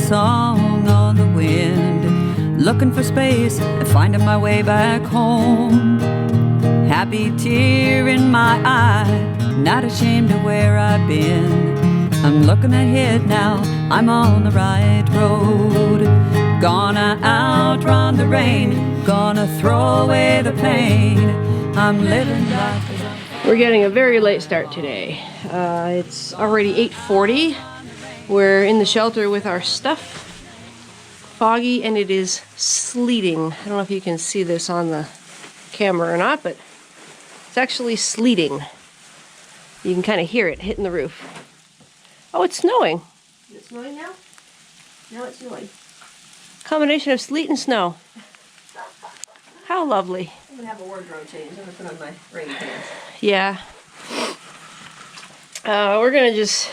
song on the wind, looking for space and finding my way back home. Happy tear in my eye, not ashamed of where I've been. I'm looking ahead now, I'm on the right road. Gonna outrun the rain, gonna throw away the pain. I'm living life. We're getting a very late start today. It's already 8:40. We're in the shelter with our stuff. Foggy, and it is sleeting. I don't know if you can see this on the camera or not, but it's actually sleeting. You can kind of hear it hitting the roof. Oh, it's snowing. Is it snowing now? Now it's snowing. Combination of sleet and snow. How lovely. I'm gonna have a wardrobe change. I'm gonna put on my rain pants. Yeah. We're gonna just...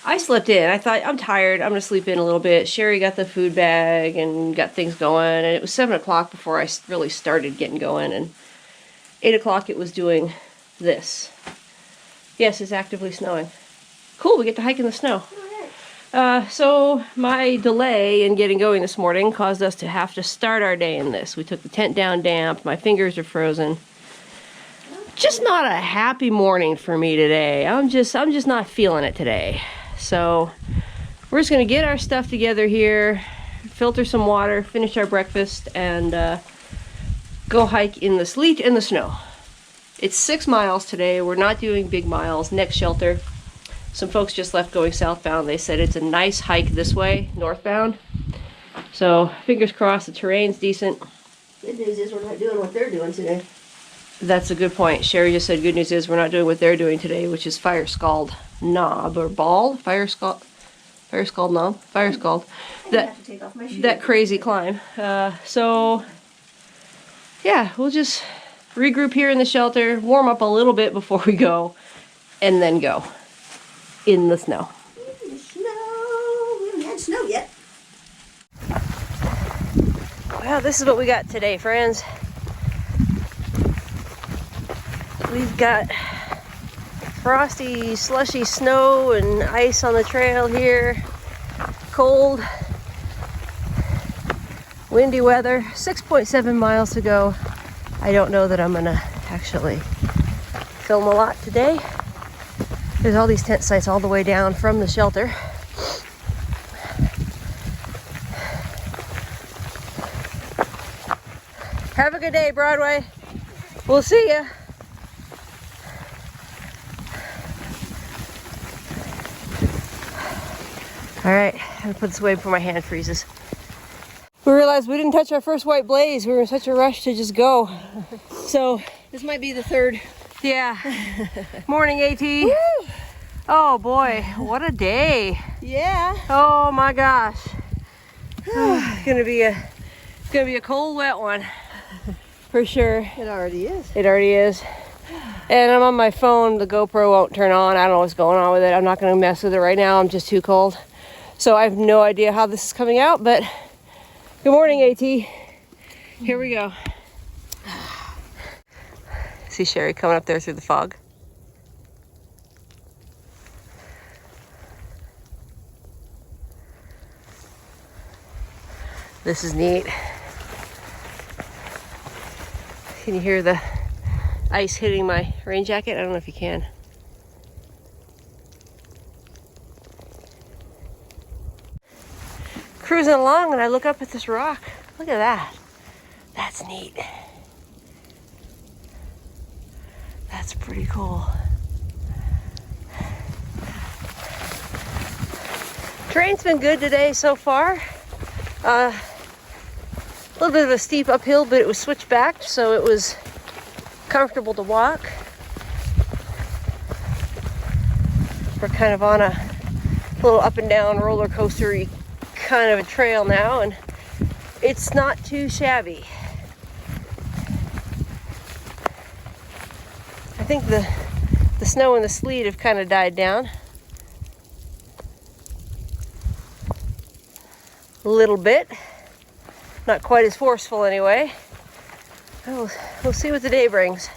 I slept in. I thought, I'm tired. I'm gonna sleep in a little bit. Sherry got the food bag and got things going. And it was 7 o'clock before I really started getting going. And 8 o'clock it was doing this. Yes, it's actively snowing. Cool, we get to hike in the snow. So my delay in getting going this morning caused us to have to start our day in this. We took the tent down damp. My fingers are frozen. Just not a happy morning for me today. I'm just not feeling it today. So we're just gonna get our stuff together here, filter some water, finish our breakfast, and go hike in the sleet and the snow. It's 6 miles today. We're not doing big miles. Next shelter. Some folks just left going southbound. They said it's a nice hike this way, northbound. So fingers crossed, the terrain's decent. Good news is we're not doing what they're doing today. That's a good point. Sherry just said good news is we're not doing what they're doing today, which is fire scald knob or ball. Fire scald knob. Fire scald. That crazy climb. So yeah, we'll just regroup here in the shelter, warm up a little bit before we go, and then go. In the snow. In the snow. We haven't had snow yet. Well, this is what we got today, friends. We've got frosty, slushy snow and ice on the trail here. Cold, windy weather. 6.7 miles to go. I don't know that I'm gonna actually film a lot today. There's all these tent sites all the way down from the shelter. Have a good day, Broadway. We'll see ya. All right, I'm gonna put this away before my hand freezes. We realized we didn't touch our first white blaze. We were in such a rush to just go. So this might be the third. Yeah. Morning, AT. Woo! Oh boy, what a day. Yeah. Oh my gosh. It's gonna be a cold, wet one. For sure. It already is. It already is. And I'm on my phone. The GoPro won't turn on. I don't know what's going on with it. I'm not gonna mess with it right now. I'm just too cold. So I have no idea how this is coming out, but good morning, AT. Here we go. See Sherry coming up there through the fog. This is neat. Can you hear the ice hitting my rain jacket? I don't know if you can. Cruising along and I look up at this rock. Look at that. That's neat. That's pretty cool. Terrain's been good today so far. A little bit of a steep uphill, but it was switchbacked, so it was comfortable to walk. We're kind of on a little up and down roller coaster-y kind of a trail now, and it's not too shabby. I think the snow and the sleet have kind of died down. A little bit. Not quite as forceful anyway. We'll see what the day brings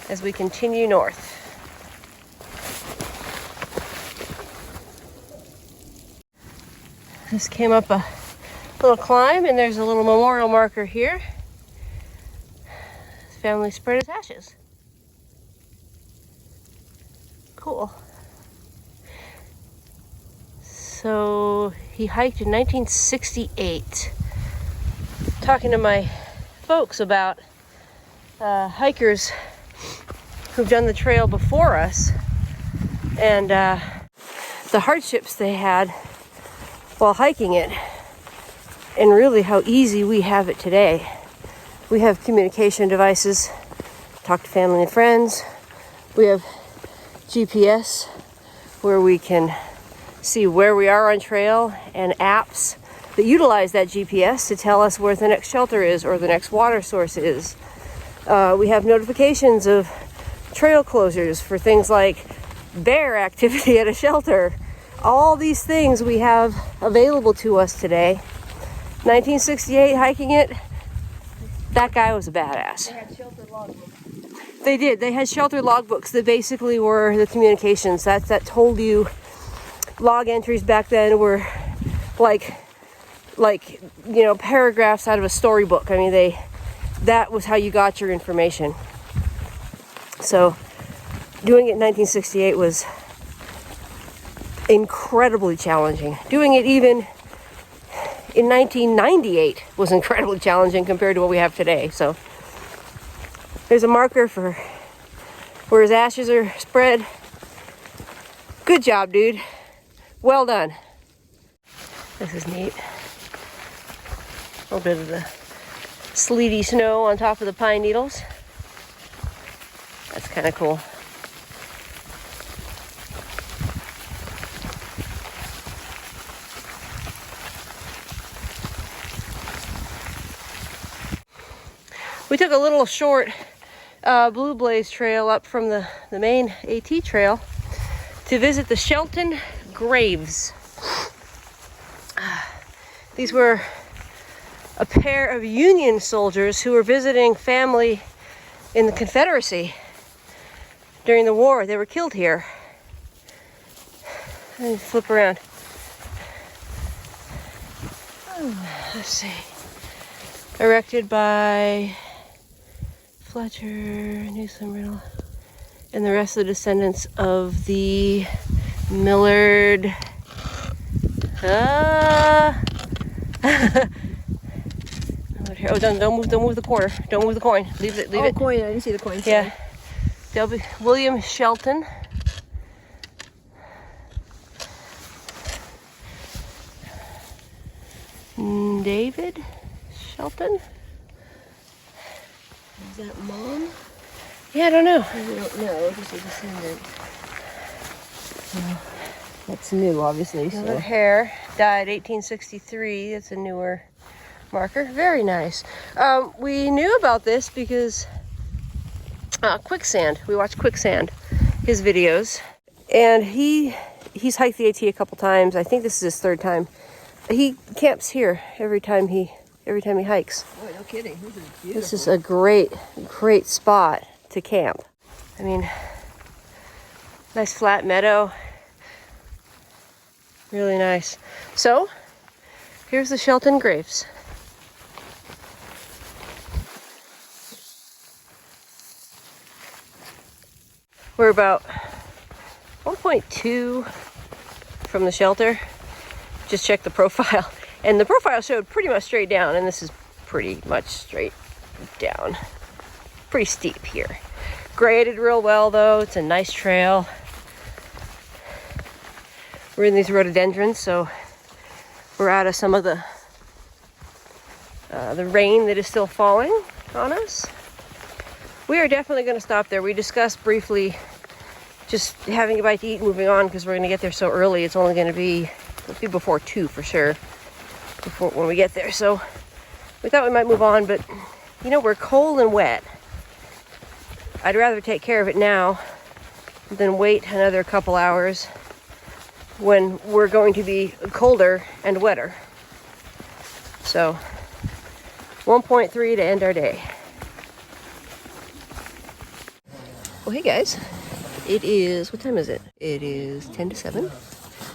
as we continue north. Just came up a little climb, and there's a little memorial marker here. His family spread his ashes. Cool. So he hiked in 1968. Talking to my folks about hikers who've done the trail before us, and the hardships they had while hiking it, and really how easy we have it today. We have communication devices, talk to family and friends. We have GPS where we can see where we are on trail, and apps that utilize that GPS to tell us where the next shelter is or the next water source is. We have notifications of trail closures for things like bear activity at a shelter. All these things we have available to us today. 1968, hiking it, that guy was a badass. They had shelter logbooks. They did. They had shelter logbooks that basically were the communications that told you. Log entries back then were like paragraphs out of a storybook. I mean, that was how you got your information. So doing it in 1968 was incredibly challenging. Doing it even in 1998 was incredibly challenging compared to what we have today. So there's a marker for where his ashes are spread. Good job, dude. Well done. This is neat. A little bit of the sleety snow on top of the pine needles. That's kind of cool. We took a little short Blue Blaze trail up from the main AT trail to visit the Shelton graves. These were a pair of Union soldiers who were visiting family in the Confederacy during the war. They were killed here. Let me flip around. Let's see. Erected by Fletcher, Newsom, Riddle, and the rest of the descendants of the Millard. Oh, don't move the quarter. Don't move the coin. Leave it. Leave it. Coin. I didn't see the coin. Yeah. William Shelton. David Shelton. Is that mom? Yeah, I don't know. We don't know. Just a descendant. That's new, obviously. Another hair. Died 1863. It's a newer marker. Very nice. We knew about this because Quicksand. We watched Quicksand, his videos, and he's hiked the AT a couple times. I think this is his third time. He camps here every time he hikes. Boy, no kidding. This is beautiful. This is a great spot to camp. I mean, nice flat meadow. Really nice. So, here's the Shelton graves. We're about 1.2 from the shelter. Just checked the profile, and the profile showed pretty much straight down, and this is pretty much straight down. Pretty steep here. Graded real well though. It's a nice trail. We're in these rhododendrons, so we're out of some of the rain that is still falling on us. We are definitely going to stop there. We discussed briefly just having a bite to eat and moving on because we're going to get there so early. It's only going to be, it'll be before 2 for sure, when we get there. So we thought we might move on, but you know, we're cold and wet. I'd rather take care of it now than wait another couple hours when we're going to be colder and wetter. So 1.3 to end our day. Well, hey guys, it is, what time is it? It is 10 to 7.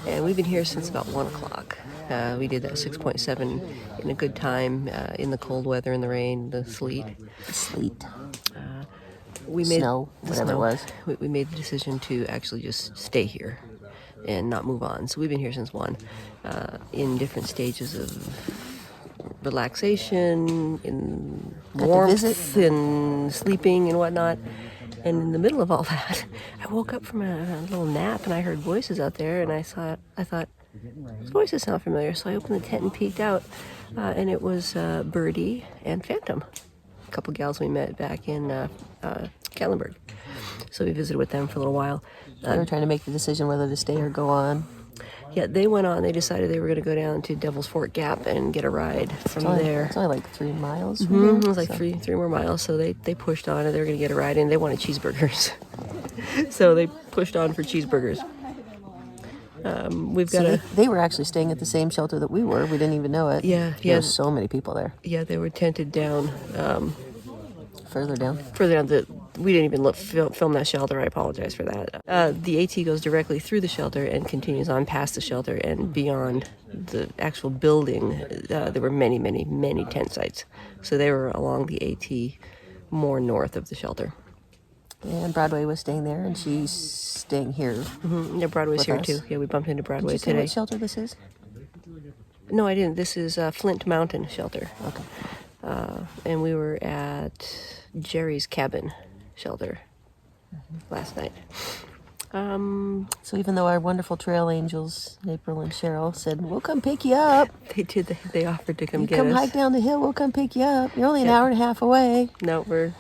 And we've been here since about 1 o'clock. We did that 6.7 in a good time, in the cold weather, in the rain, the sleet. Sleet. We made Snow, the whatever it snow. was. We made the decision to actually just stay here and not move on. So we've been here since 1, in different stages of relaxation, in warmth, in sleeping and whatnot. And in the middle of all that, I woke up from a little nap and I heard voices out there, and I thought, those voices sound familiar. So I opened the tent and peeked out, and it was Birdie and Phantom, a couple gals we met back in Gatlinburg. So we visited with them for a little while. They were trying to make the decision whether to stay or go on. Yeah, they went on. They decided they were going to go down to Devil's Fork Gap and get a ride from there. It's only like 3 miles from Mm-hmm. here. It was like three more miles. So they pushed on and they were going to get a ride, and they wanted cheeseburgers. So they pushed on for cheeseburgers. We've got They were actually staying at the same shelter that we were. We didn't even know it. Yeah, There yeah. were so many people there. Yeah, they were tented down Further down. further down. We didn't even film that shelter. I apologize for that. The AT goes directly through the shelter and continues on past the shelter and beyond the actual building. There were many, many, many tent sites. So they were along the AT more north of the shelter. And Broadway was staying there, and she's staying here. Mm-hmm. Yeah, Broadway's With here us. too. Yeah, we bumped into Broadway Did you say today. what shelter this is? No, I didn't. This is Flint Mountain Shelter. Okay. And we were at Jerry's Cabin Shelter last night. So even though our wonderful trail angels, April and Cheryl, said, we'll come pick you up. They did. They offered to come You get come us. hike down the hill, we'll come pick you up. You're only an hour and a half away. No, we're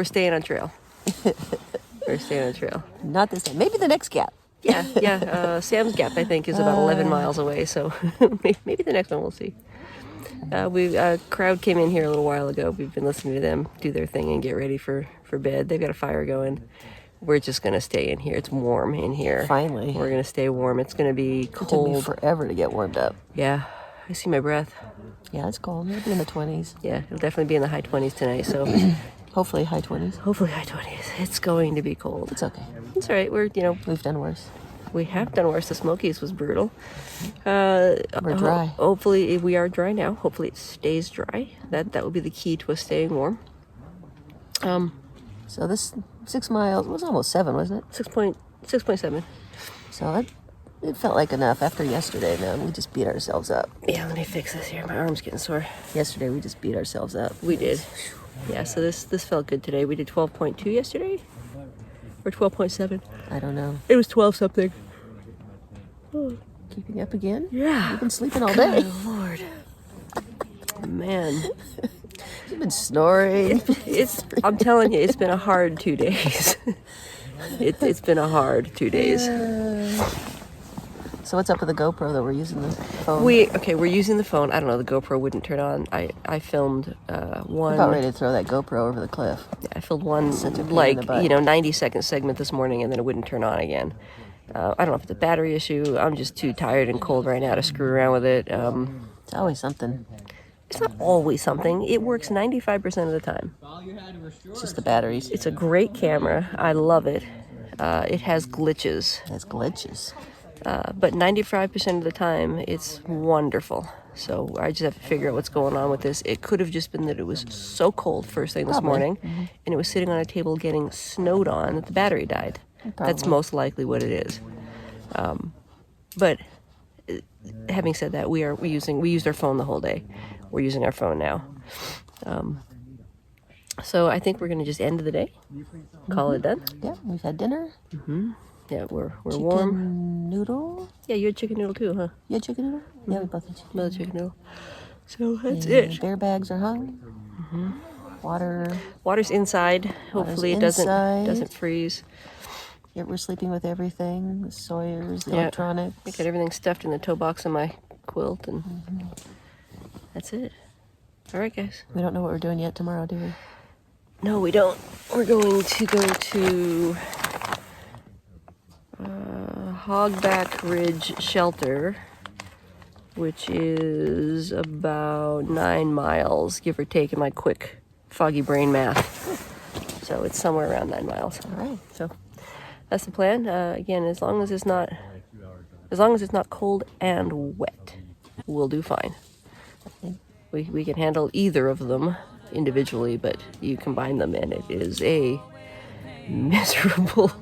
staying on trail. We're staying on trail. Not this time. Maybe the next gap. Yeah. Sam's Gap, I think, is about 11 miles away. So maybe the next one we'll see. A crowd came in here a little while ago. We've been listening to them do their thing and get ready for bed. They've got a fire going. We're just going to stay in here. It's warm in here. Finally. We're going to stay warm. It's going to be It took me cold. forever to get warmed up. Yeah. I see my breath. Yeah, it's cold. It'll be in the 20s. Yeah, it'll definitely be in the high 20s tonight. So Hopefully high 20s. hopefully high 20s. It's going to be cold. It's okay. It's all right. We've done worse. We have done worse. The Smokies was brutal. We're dry. Hopefully we are dry now. Hopefully it stays dry. That would be the key to us staying warm. So this 6 miles was almost 7, wasn't it? 6.7. So it felt like enough after yesterday, man. We just beat ourselves up. Yeah, let me fix this here. My arm's getting sore. Yesterday we just beat ourselves up. We did. Yeah, so this felt good today. We did 12.2 yesterday? Or 12.7? I don't know. It was 12 something. Keeping up again? Yeah. You've been sleeping all day. Good Lord. Man. You've been snoring. I'm telling you, it's been a hard 2 days. It's been a hard 2 days. So what's up with the GoPro that we're using the phone? We're using the phone. I don't know, the GoPro wouldn't turn on. I filmed one. About ready to throw that GoPro over the cliff. Yeah, I filmed one Such a pain in the butt. 90-second segment this morning, and then it wouldn't turn on again. I don't know if it's a battery issue. I'm just too tired and cold right now to screw around with it. It's always something. It's not always something. It works 95% of the time. It's just the batteries. It's a great camera. I love it. It has glitches. It has glitches. But 95% of the time, it's wonderful. So I just have to figure out what's going on with this. It could have just been that it was so cold first thing this Probably. morning, and it was sitting on a table getting snowed on that the battery died. That's Probably. most likely what it is. But having said that, we used our phone the whole day. We're using our phone now. So I think we're going to just end the day, call it done. Yeah, we've had dinner. Yeah, we're Chicken warm. noodle. Yeah, you had chicken noodle too, huh? You had chicken noodle? Yeah, we both had chicken. Another chicken noodle. So that's And it. bear bags are hung. Water. Water's inside. Hopefully it doesn't inside. freeze. Yeah, we're sleeping with everything. The Sawyers, the Yeah. electronics. I got everything stuffed in the toe box of my quilt, and that's it. All right, guys. We don't know what we're doing yet tomorrow, do we? No, we don't. We're going to go to Hogback Ridge Shelter, which is about 9 miles, give or take, in my quick, foggy brain math. So it's somewhere around 9 miles. All right. So That's the plan. Again, as long as it's not cold and wet, we'll do fine. We can handle either of them individually, but you combine them and it is a miserable,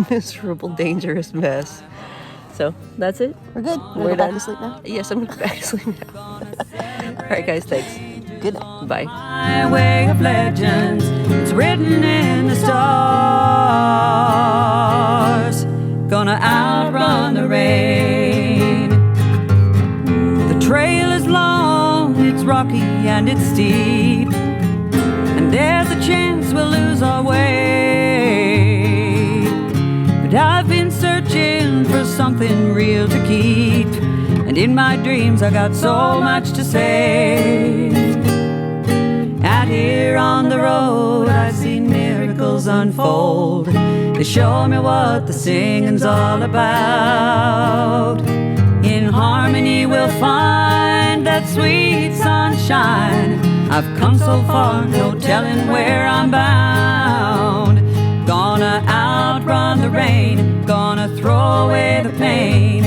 miserable, dangerous mess. So that's it. We're good. We're Go back done. to sleep now? Yes, I'm going to go back to sleep now. All right, guys, thanks. Good night. Bye. Highway of legends, it's written in the stars. Gonna outrun the rain. The trail is long, it's rocky and it's steep, and there's a chance we'll lose our way. But I've been searching for something real to keep, and in my dreams I got so much to say. Out here on the road I've seen miracles unfold. They show me what the singing's all about. In harmony we'll find that sweet sunshine. I've come so far, no telling where I'm bound. Gonna outrun the rain, gonna throw away the pain.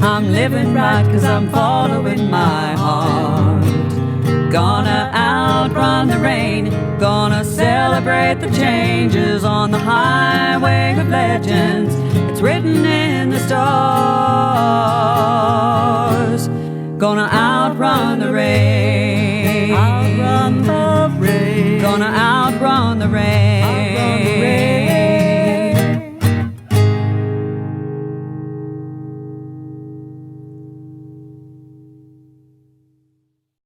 I'm living right 'cause I'm following my heart. Gonna outrun the rain, gonna celebrate the changes on the highway of legends. It's written in the stars. Gonna outrun the rain, outrun the rain. Gonna outrun the rain.